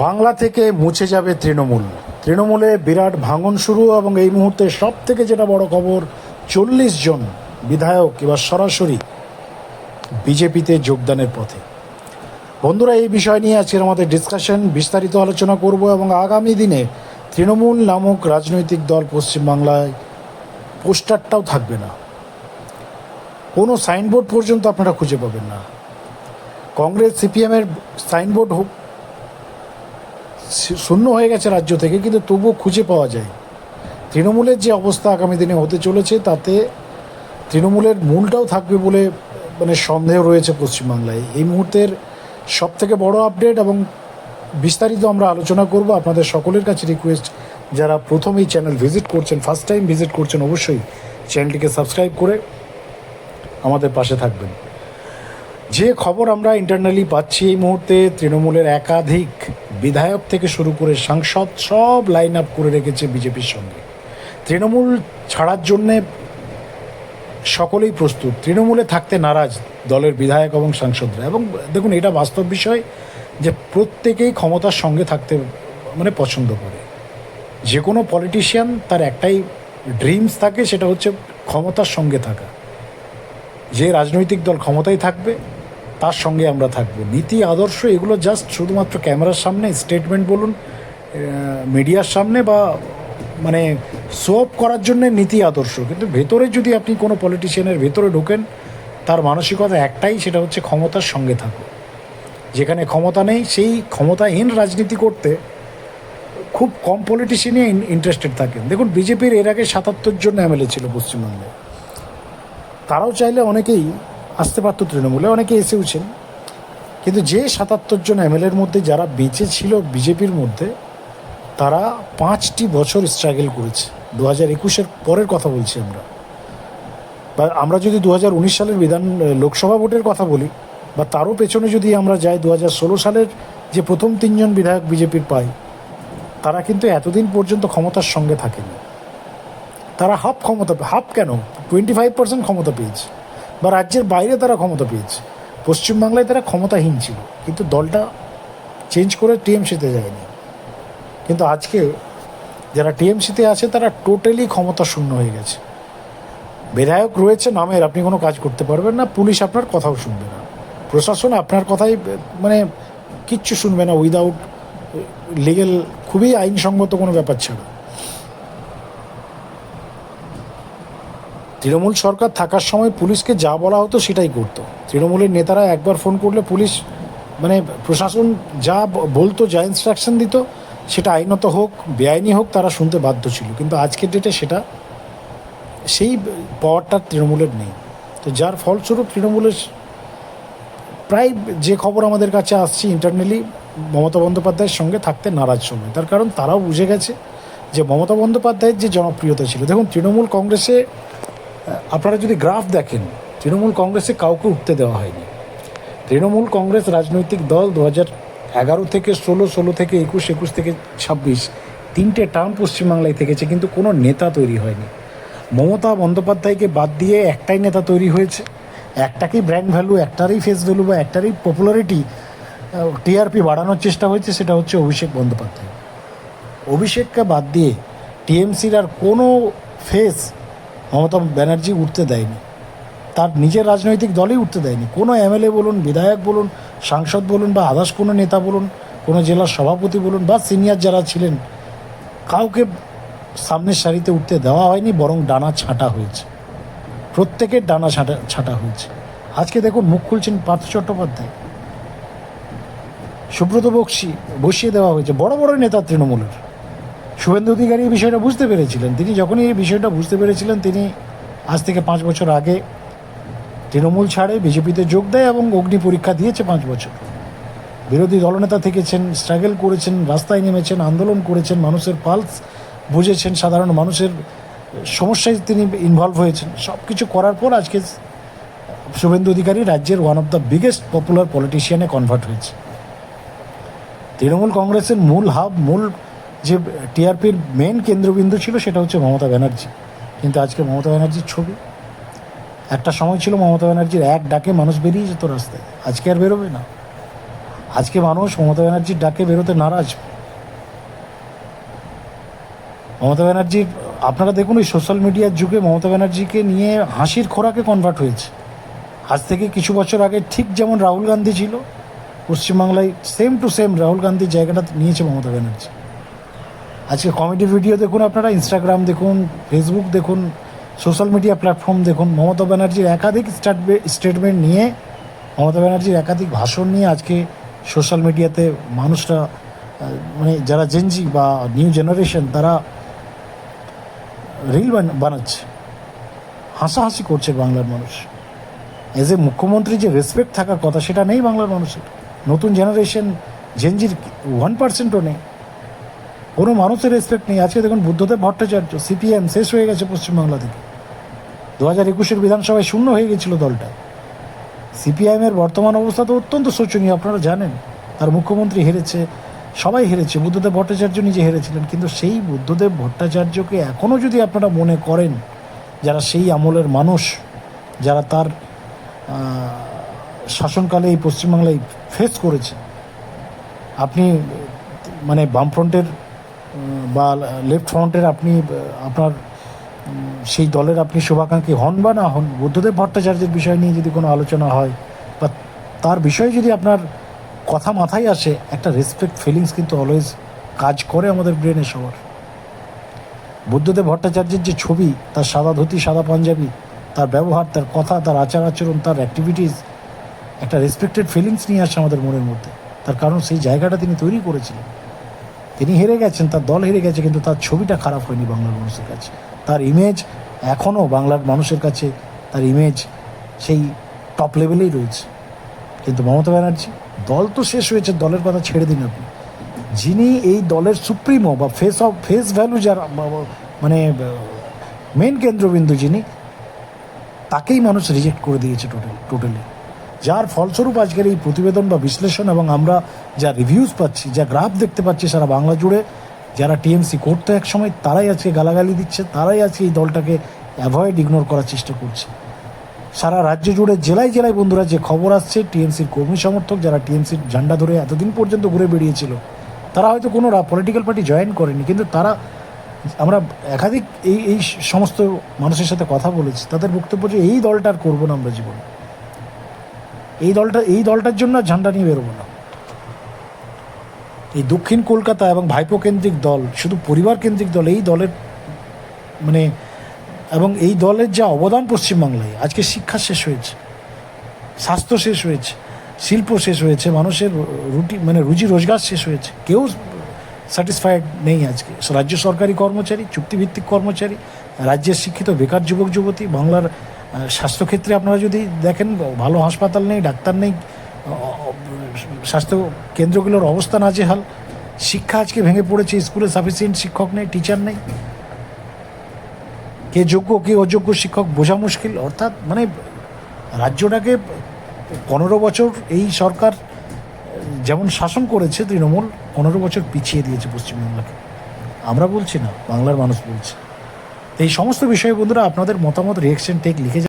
বাংলা থেকে মুছে যাবে তৃণমূল। তৃণমূলে বিরাট ভাঙন শুরু এবং এই মুহূর্তে সব থেকে যেটা বড় খবর, 40 জন বিধায়ক এবার সরাসরি বিজেপিতে যোগদানের পথে। বন্ধুরা, এই বিষয় নিয়ে আজকের আমাদের ডিসকাশন, বিস্তারিত আলোচনা করব এবং আগামী দিনে তৃণমূল নামক রাজনৈতিক দল পশ্চিমবাংলায় পোস্টারটাও থাকবে না, কোনো সাইনবোর্ড পর্যন্ত আপনারা খুঁজে পাবেন না। কংগ্রেস সিপিএমের সাইনবোর্ড শূন্য হয়ে গেছে রাজ্য থেকে, কিন্তু তবুও খুঁজে পাওয়া যায়। তৃণমূলের যে অবস্থা আগামী দিনে হতে চলেছে, তাতে তৃণমূলের মূলটাও থাকবে বলে সন্দেহ রয়েছে পশ্চিমবাংলায়। এই মুহূর্তের সবথেকে বড় আপডেট এবং বিস্তারিত আমরা আলোচনা করব। আপনাদের সকলের কাছে রিকোয়েস্ট, যারা প্রথম এই চ্যানেল ভিজিট করছেন, ফার্স্ট টাইম ভিজিট করছেন, অবশ্যই চ্যানেলটিকে সাবস্ক্রাইব করে আমাদের পাশে থাকবেন। যে খবর আমরা ইন্টারনালি পাচ্ছি, এই মুহূর্তে তৃণমূলের একাধিক বিধায়ক থেকে শুরু করে সাংসদ সব লাইন আপ করে রেখেছে বিজেপির সঙ্গে। তৃণমূল ছাড়ার জন্যে সকলেই প্রস্তুত, তৃণমূলে থাকতে নারাজ দলের বিধায়ক এবং সাংসদরা। এবং দেখুন, এটা বাস্তব বিষয় যে প্রত্যেকেই ক্ষমতার সঙ্গে থাকতে পছন্দ করে। যে কোনো পলিটিশিয়ান তার একটাই ড্রিমস থাকে, সেটা হচ্ছে ক্ষমতার সঙ্গে থাকা। যে রাজনৈতিক দল ক্ষমতায় থাকবে তার সঙ্গে আমরা থাকব। নীতি আদর্শ এগুলো জাস্ট শুধুমাত্র ক্যামেরার সামনে স্টেটমেন্ট বলুন, মিডিয়ার সামনে বা শো অফ করার জন্য নীতি আদর্শ, কিন্তু ভেতরে যদি আপনি কোনো পলিটিশিয়ানের ভেতরে ঢোকেন, তার মানসিকতা একটাই, সেটা হচ্ছে ক্ষমতার সঙ্গে থাকো। যেখানে ক্ষমতা নেই, সেই ক্ষমতাহীন রাজনীতি করতে খুব কম পলিটিশিয়ানই ইন্টারেস্টেড থাকেন। দেখুন, বিজেপির এর আগে 77 জন এমএলএ ছিল পশ্চিমবঙ্গে। তারাও চাইলে অনেকেই আসতে পারত তৃণমূলে, অনেকে এসেওছেন। কিন্তু যে 77 জন এমএলএর মধ্যে যারা বেঁচে ছিল বিজেপির মধ্যে, তারা 5টি বছর স্ট্রাগল করেছে। 2021-এর পরের কথা বলছি আমরা। বা আমরা যদি 2019 সালের লোকসভা ভোটের কথা বলি, বা তারও পেছনে যদি আমরা যাই, 2016 সালের যে প্রথম 3 জন বিধায়ক বিজেপির পাই, তারা কিন্তু এতদিন পর্যন্ত ক্ষমতার সঙ্গে থাকেনি। তারা হাফ কেন 25% ক্ষমতা পেয়েছে, বা রাজ্যের বাইরে তারা ক্ষমতা পেয়েছে। পশ্চিমবাংলায় তারা ক্ষমতাহীন ছিল, কিন্তু দলটা চেঞ্জ করে টিএমসিতে যায়নি। কিন্তু আজকে যারা টিএমসিতে আছে, তারা টোটালি ক্ষমতা শূন্য হয়ে গেছে। বিধায়ক রয়েছে নামের, আপনি কোনো কাজ করতে পারবেন না। পুলিশ আপনার কথাও শুনবে না, প্রশাসন আপনার কথাই কিচ্ছু শুনবে না, উইদাউট লিগেল, খুবই আইনসঙ্গত কোনো ব্যাপার ছাড়া। তৃণমূল সরকার থাকার সময় পুলিশকে যা বলা হতো সেটাই করতো। তৃণমূলের নেতারা একবার ফোন করলে পুলিশ প্রশাসন যা বলতো, যা ইনস্ট্রাকশন দিত, সেটা আইনত হোক বেআইনি হোক, তারা শুনতে বাধ্য ছিল। কিন্তু আজকের ডেটে সেই পাওয়ারটা তৃণমূলের নেই। তো যার ফলস্বরূপ তৃণমূলের প্রায় যে খবর আমাদের কাছে আসছে ইন্টারনালি, মমতা বন্দ্যোপাধ্যায়ের সঙ্গে থাকতে নারাজ সময়। তার কারণ তারাও বুঝে গেছে যে মমতা বন্দ্যোপাধ্যায়ের যে জনপ্রিয়তা ছিল। দেখুন, তৃণমূল কংগ্রেসে আপনারা যদি গ্রাফ দেখেন, তৃণমূল কংগ্রেসে কাউকে উঠতে দেওয়া হয়নি। তৃণমূল কংগ্রেস রাজনৈতিক দল 2011 থেকে 16 থেকে 21 থেকে 26 3টে টার্ম পশ্চিমবাংলায় থেকেছে, কিন্তু কোনো নেতা তৈরি হয়নি। মমতা বন্দ্যোপাধ্যায়কে বাদ দিয়ে একটাই নেতা তৈরি হয়েছে, একটাকেই ব্র্যান্ড ভ্যালু, একটারই ফেস ভ্যালু বা একটারই পপুলারিটি, টিআরপি বাড়ানোর চেষ্টা হয়েছে, সেটা হচ্ছে অভিষেক বন্দ্যোপাধ্যায়। অভিষেককে বাদ দিয়ে টিএমসির আর কোনো ফেস মমতা ব্যানার্জি উঠতে দেয়নি, তার নিজের রাজনৈতিক দলই উঠতে দেয়নি। কোনো এমএলএ বলুন, বিধায়ক বলুন, সাংসদ বলুন, বা আদার্স কোনো নেতা বলুন, কোনো জেলার সভাপতি বলুন, বা সিনিয়র যারা ছিলেন, কাউকে সামনের সারিতে উঠতে দেওয়া হয়নি, বরং ডানা ছাঁটা হয়েছে। প্রত্যেকের ডানা ছাঁটা হয়েছে। আজকে দেখুন, মুখ খুলছেন পার্থ চট্টোপাধ্যায়, সুব্রত বক্সি বসিয়ে দেওয়া হয়েছে, বড় বড় নেতা তৃণমূলের। শুভেন্দু অধিকারী এই বিষয়টা বুঝতে পেরেছিলেন। তিনি যখনই এই বিষয়টা বুঝতে পেরেছিলেন, তিনি আজ থেকে 5 বছর আগে তৃণমূল ছাড়ে বিজেপিতে যোগ দেয় এবং অগ্নি পরীক্ষা দিয়েছে 5 বছর। বিরোধী দলনেতা থেকেছেন, স্ট্রাগল করেছেন, রাস্তায় নেমেছেন, আন্দোলন করেছেন, মানুষের পালস বুঝেছেন, সাধারণ মানুষের সমস্যায় তিনি ইনভলভ হয়েছেন। সব কিছু করার পর আজকে শুভেন্দু অধিকারী রাজ্যের one of the biggest popular পলিটিশিয়ানে কনভার্ট হয়েছে। তৃণমূল কংগ্রেসের মূল যে টিআরপির মেন কেন্দ্রবিন্দু ছিল, সেটা হচ্ছে মমতা ব্যানার্জি। কিন্তু আজকে মমতা ব্যানার্জির ছবি। একটা সময় ছিল মমতা ব্যানার্জির এক ডাকে মানুষ বেরিয়ে যেত রাস্তায়, আজকে আর বেরোবে না। আজকে মানুষ মমতা ব্যানার্জির ডাকে বেরোতে নারাজ। মমতা ব্যানার্জির, আপনারা দেখুন এই সোশ্যাল মিডিয়ার যুগে মমতা ব্যানার্জিকে নিয়ে হাসির খোরাকে কনভার্ট হয়েছে। আজ থেকে কিছু বছর আগে ঠিক যেমন রাহুল গান্ধী ছিল পশ্চিমবাংলায়, সেম টু সেম রাহুল গান্ধীর জায়গাটা নিয়েছে মমতা ব্যানার্জি। আজকে কমেডি ভিডিও দেখুন, আপনারা ইনস্টাগ্রাম দেখুন, ফেসবুক দেখুন, সোশ্যাল মিডিয়া প্ল্যাটফর্ম দেখুন, মমতা ব্যানার্জির একাধিক স্টেটমেন্ট নিয়ে, মমতা ব্যানার্জির একাধিক ভাষণ নিয়ে আজকে সোশ্যাল মিডিয়াতে মানুষরা মানে যারা জেনজি বা নিউ জেনারেশন তারা রিল বানাচ্ছে, হাসাহাসি করছে বাংলার মানুষ। এজ এ মুখ্যমন্ত্রী যে রেসপেক্ট থাকার কথা সেটা নেই বাংলার মানুষের। নতুন জেনারেশন জেনজির 1%ও নেই, কোনো মানুষের রেসপেক্ট নেই। আজকে দেখুন বুদ্ধদেব ভট্টাচার্য, সিপিএম শেষ হয়ে গেছে পশ্চিমবাংলা থেকে। 2021 বিধানসভায় শূন্য হয়ে গেছিল দলটা। সিপিআইএমের বর্তমান অবস্থা তো অত্যন্ত শোচনীয়, আপনারা জানেন। তার মুখ্যমন্ত্রী হেরেছে, সবাই হেরেছে, বুদ্ধদেব ভট্টাচার্য নিজে হেরেছিলেন। কিন্তু সেই বুদ্ধদেব ভট্টাচার্যকে এখনও যদি আপনারা মনে করেন, যারা সেই আমলের মানুষ, যারা তার শাসনকালে এই পশ্চিমবাংলায় ফেস করেছে, আপনি মানে বামফ্রন্টের বা লেফট ফ্রন্টের আপনি আপনার সেই দলের আপনি শুভাকাঙ্ক্ষী হন বা না হন, বুদ্ধদেব ভট্টাচার্যের বিষয় নিয়ে যদি কোনো আলোচনা হয় বা তার বিষয়ে যদি আপনার কথা মাথায় আসে, একটা রেসপেক্ট ফিলিংস কিন্তু অলওয়েজ কাজ করে আমাদের ব্রেনে সবার। বুদ্ধদেব ভট্টাচার্যের যে ছবি, তার সাদা ধুতি সাদা পাঞ্জাবি, তার ব্যবহার, তার কথা, তার আচার আচরণ, তার অ্যাক্টিভিটিস একটা রেসপেক্টেড ফিলিংস নিয়ে আসে আমাদের মনের মধ্যে। তার কারণ সেই জায়গাটা তিনি তৈরি করেছিলেন। তিনি হেরে গেছেন, তার দল হেরে গেছে, কিন্তু তার ছবিটা খারাপ হয়নি বাংলার মানুষের কাছে। তার ইমেজ এখনও বাংলার মানুষের কাছে, তার ইমেজ সেই টপ লেভেলেই রয়েছে। কিন্তু মমতা ব্যানার্জি, দল তো শেষ হয়েছে, দলের কথা ছেড়ে দিন আপনি। যিনি এই দলের সুপ্রিমো বা ফেস ভ্যালু, যার মানে মেন কেন্দ্রবিন্দু যিনি, তাকেই মানুষ রিজেক্ট করে দিয়েছে টোটালি। যার ফলস্বরূপ আজকের এই প্রতিবেদন বা বিশ্লেষণ, এবং আমরা যা রিভিউজ পাচ্ছি, যা গ্রাফ দেখতে পাচ্ছি সারা বাংলা জুড়ে, যারা টিএমসি করতো এক সময়, তারাই আজকে গালাগালি দিচ্ছে, তারাই আজকে এই দলটাকে ইগনোর করার চেষ্টা করছে। সারা রাজ্য জুড়ে জেলায় জেলায় বন্ধুরা যে খবর আসছে, টিএমসির কর্মী সমর্থক যারা টিএমসির ঝান্ডা ধরে এতদিন পর্যন্ত ঘুরে বেরিয়েছিল, তারা হয়তো কোনো পলিটিক্যাল পার্টি জয়েন করেনি, কিন্তু তারা, আমরা একাধিক এই সমস্ত মানুষের সাথে কথা বলেছি, তাদের বক্তব্য যে এই দলটা আর করবো না আমরা জীবনে, এই দলটার জন্য ঝান্ডা নিয়ে বেরোবো না। এই দক্ষিণ কলকাতা এবং ভাইপো কেন্দ্রিক দল, শুধু পরিবার কেন্দ্রিক দল, এই দলের মানে, এবং এই দলের যা অবদান পশ্চিমবাংলায়, আজকে শিক্ষা শেষ হয়েছে, স্বাস্থ্য শেষ হয়েছে, শিল্প শেষ হয়েছে, মানুষের রুজি রোজগার শেষ হয়েছে, কেউ স্যাটিসফাইড নেই আজকে। রাজ্য সরকারি কর্মচারী, চুক্তিভিত্তিক কর্মচারী, রাজ্যের শিক্ষিত বেকার যুবক যুবতী, বাংলার স্বাস্থ্যক্ষেত্রে আপনারা যদি দেখেন, ভালো হাসপাতাল নেই, ডাক্তার নেই, স্বাস্থ্য কেন্দ্রগুলোর অবস্থা নাজেহাল, শিক্ষা আজকে ভেঙে পড়েছে, স্কুলে সাফিসিয়েন্ট শিক্ষক নেই, টিচার নেই, কে যোগ্য কে অযোগ্য শিক্ষক বোঝা মুশকিল। অর্থাৎ মানে রাজ্যটাকে 15 বছর এই সরকার যেমন শাসন করেছে, তৃণমূল 15 বছর পিছিয়ে দিয়েছে পশ্চিমবাংলাকে। আমরা বলছি না, বাংলার মানুষ বলছে। এই সমস্ত বিষয়ে বন্ধুরা আপনাদের মতামত, রিঅ্যাকশন টেক লিখে